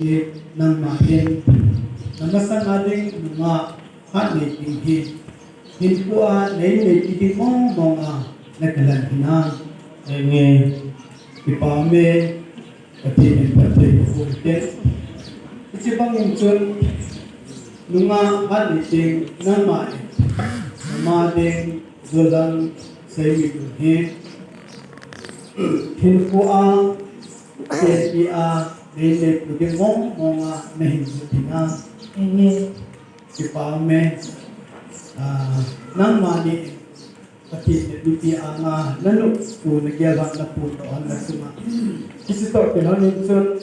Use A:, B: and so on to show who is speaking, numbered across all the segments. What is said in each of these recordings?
A: hi nang ma hin namasan aling mga hani ting hi hin ko nei nei ti mong nagkalan hinang nge ipame pati pati fulte iti bang yung chun nunga hani ting nang ma ding zolang say mi hi hin ko CSPA dili pwede mga nahinsutina ipame nang mani pati duti ang nalok po nagyabang na puto ang nasuma kasi to pinanin sun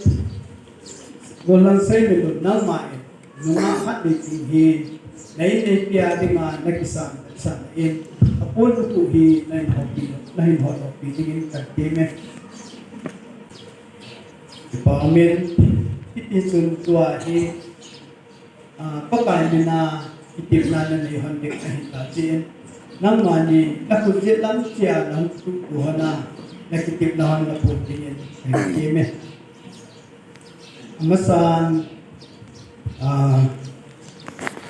A: golang say nito nang mani nung hatitinghin na inipiyari nga nag-isang sanain apon utuhi na hinhopi tingin kagtime ipamin itisun tuwahi pagkain na itip na nanayuhandik na hitasin nang mani nakudit lang siya ng tutuhan na nakitip na hang napuntingin kagtime amasan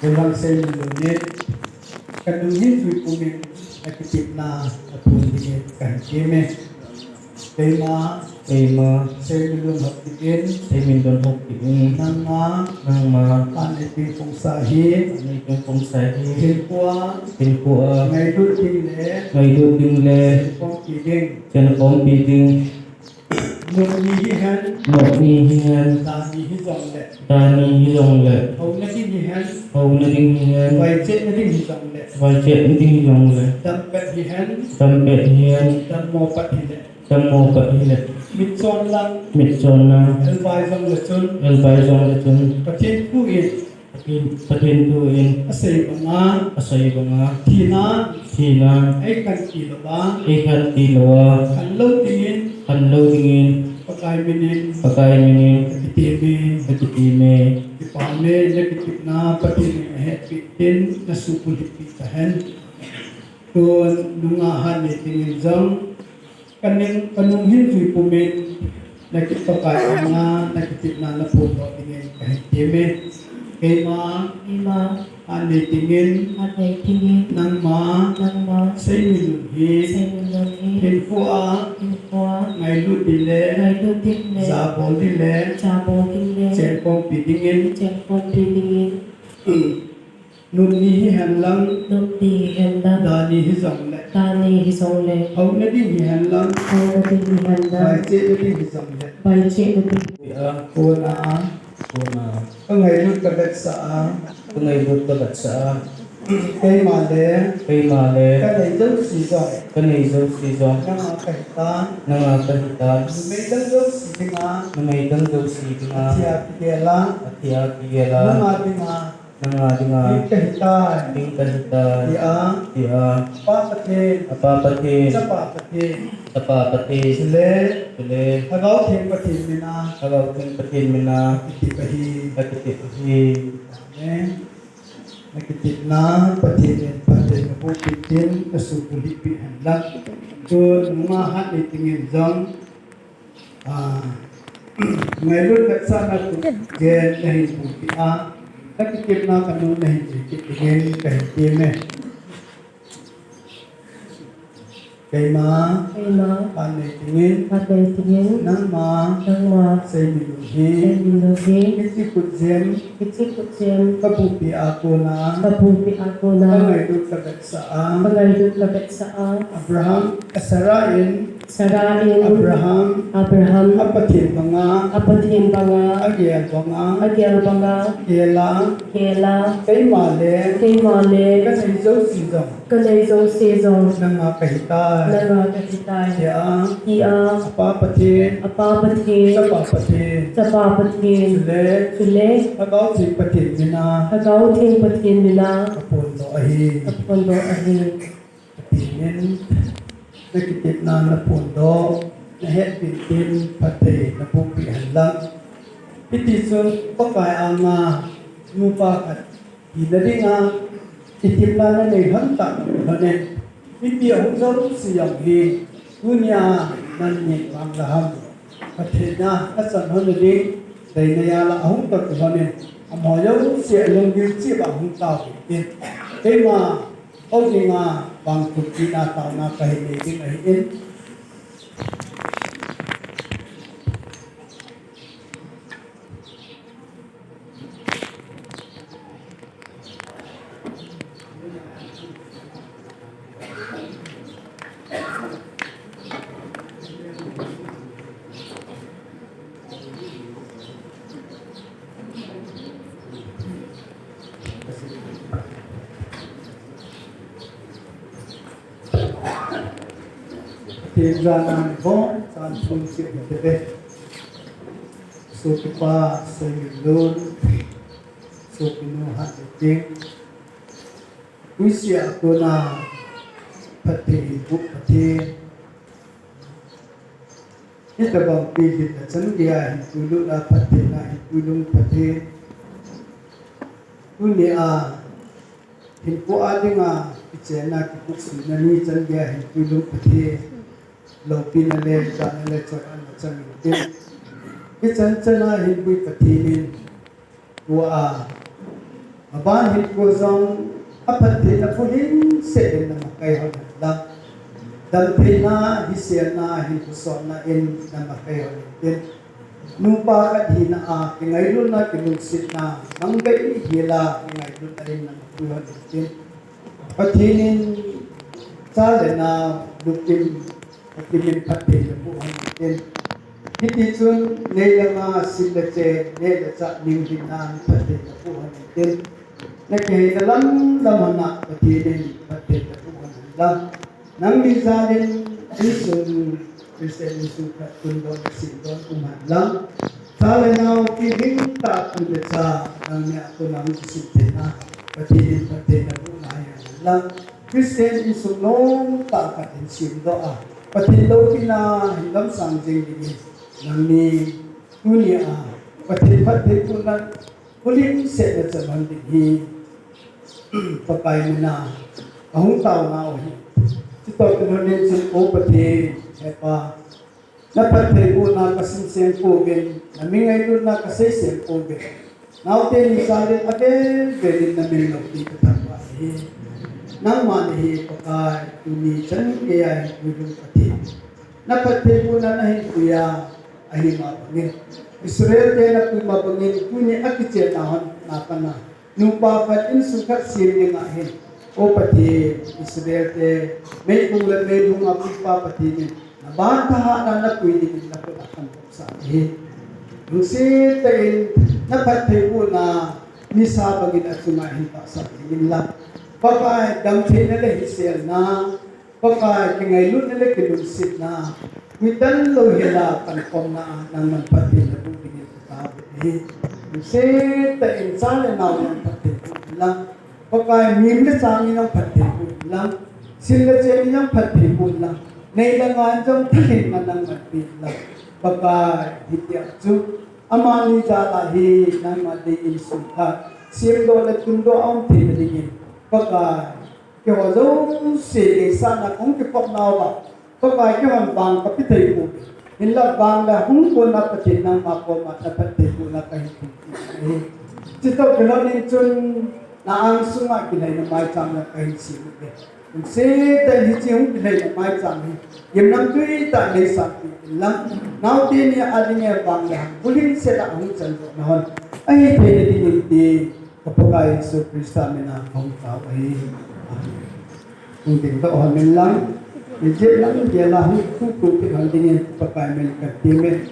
A: walang sa lunit kadungin suy pumin nakitip na napuntingin kagtime Tema sa milong hapigin nang anipin pong sahi hilpua ngay duting le sen pong piding Nonihihan Tani hizong le Hau na ding hihan Wajit na ding hizong le Dampet hihan Damo pat hilet Mitson lang Elbaizong lechun Patin tuin Asay banga Tina Ikan kilawa Kanlaw tingin Pagkain minin Katitime Ipame Nakitip na patin Pitin Nasupulipitahan Doon Nungahan Tingin zang kanunghin suy pumin nakipagkain nga nakitip na napuno tingin kahit time kay ani tingin nang say minunhi hinpua ngay lutile sabol dile cempong pidingin nunihihan lang dani hizong le hau na ding hihan lang bai che na ding kuna ang ngayon kagat sa kay male kanay daw si zong nangakahita may dang daw si nga atiya kigela Nangadinga Tingkahita Apapatin Sapapati Sule Hagaw ting patin mina Kitipahi Nakitip na patin na po pitin kasupulipihan lang doon mga tingin zang ngayon katsana gen dahil putia nakikip na kanong nahitikipigin kahit time. Kay panay tingin nang say minuhi kitsikutsim kabupi ako na pangaydot kagat saan Abraham asarain Abraham apatin banga agyal banga kela kay male kanay zo sizong nangakahita iya apapatin sapapatin sule hagaw ting patin nila apondo ahi patinin nakitip na napundo nahet pintin patay napupihan lang itisun pagkaya ang lupa at hinali nga itip na hanta hanin hindi ako sarap siyang kunya nangyay ang laham patay na asan hanali đây này là hung tập cho nên mà dấu sẽ lông ghiu chia bằng hung tàu in thế mà ông gì mà bằng thực kỳ na tàu na cái này cái này in thiên ra nam võ san phương chuyện như thế số cái pa số những luôn số cái nô hạt tiếng quý sĩ của na phát thị bút phát thị nhất là bằng kỳ hiện là chân kia hiện quý lúc là phát thị là hiện quý lúc phát thị quý này hiện của ai nga cái na cái cuộc sống này ni chân kia hiện quý lúc phát thị lâu pin lên cho nên cho anh cho mình cái chân chân là hiện quý phát thị nên của ban hiện của dòng phát thị là phụ huynh sẽ đến làm cái họ làm dan thina hisiana hin kusona in namakayo din nupa kat hina ke ngayon na kinunsit na manggay hila ke ngayon na rin namakuha din pathinin sale na dukin pathinin pathi na buhan din hindi chun nila nga sila che nila sa ninghin na pathi na buhan din nakihinalam naman na pathinin pathi na buhan lang nang misalin isun Kristen isun katundon sindon umadlang sala na kiling ta kulit sa nang niya ako nang isintina patilin na bumayan lang Kristen isun nung ta katin sindo patilaw kina hilam sangjing digi nang ni kunia patil kunan kuling set sa mandigi papay mo na ahong tao na ohi Ito kinunin sa upati epa napatay ko na kasing pugin namingay doon na kasing pugin naute ni salin again very na milog dito tapos nang manihi pagka tunisan kaya yung pati napatay ko na nahin kuya ay mapangin Israel kaya na kung mapangin kunya akitya napa na nung papat insukat siya ngahin o pati Israel te may ulat may mga pagpapati niya na bata na pwede nila po nakamok sa akin. Yung sitain napatay po na nisabagin at sumahin pa sa akin lang. Pagka damtin nila Israel na pagka kingaylon nila kinunsit na witan lo hila pankom na ng manpati na bubigyan sa tabi. Yung sitain sana na yung pati po lang. Pagka mimli sa amin ang patipod lang, sila siya nilang patipod lang, nailangan siyang tahin man ng matipid lang. Pagka hindi atso, amani jalahi ng madiin sukat, sirdo at kundo ang tinalingin. Pagka kiwazong sili sana kung kipok na ba, pagka kiwan bang kapitay po, hinla bang na hungko na patid ng mapomat na patipod na kahit hindi. Sito kilonin chun na ang sunga kinay na may cham na kahit sino ke kung seta hijing kinay na may cham yun nang tuita na sakti lang nauti niya alinya bangga bulin sila ang salvo nahon ay pwede din kapag Yesu Kristo na kung tao ay kung dito hamin lang hindi lang dia lah kuku kita dengan pakai melkat timet